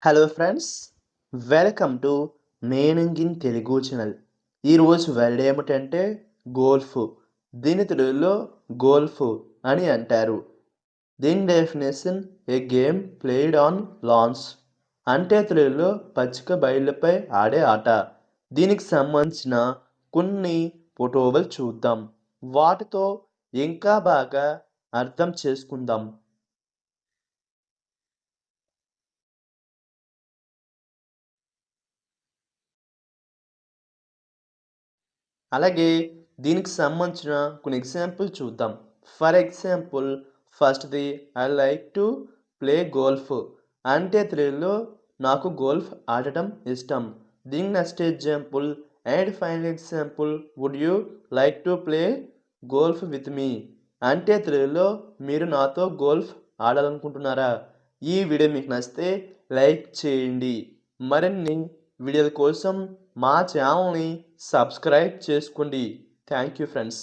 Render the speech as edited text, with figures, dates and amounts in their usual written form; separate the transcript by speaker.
Speaker 1: Hello friends, welcome to meaning in Telugu channel. ఈరోజు word ఏమిటంటే golf. దీని తెలుగులో గోల్ఫ్ అని అంటారు. దీని definition A game played on lance, అంటే తెలుగులో పచ్చిక బయళ్ళపై ఆడే ఆట. దీనికి సంబంధించిన కొన్ని ఫోటోలు చూద్దాం, వాటితో ఇంకా బాగా అర్థం చేసుకుందాం. అలాగే దీనికి సంబంధించిన కొన్ని ఎగ్జాంపుల్ చూద్దాం. ఫర్ ఎగ్జాంపుల్, ఫస్ట్‌ది I like to play golf, అంటే తెలుగులో నాకు గోల్ఫ్ ఆడటం ఇష్టం. దీని next example and final example, would you like to play golf with me, అంటే తెలుగులో మీరు నాతో గోల్ఫ్ ఆడాలనుకుంటున్నారా? ఈ వీడియో మీకు నచ్చితే లైక్ చేయండి. మరిన్ని వీడియోల కోసం మా ఛానల్ని సబ్స్క్రైబ్ చేసుకోండి. Thank you friends.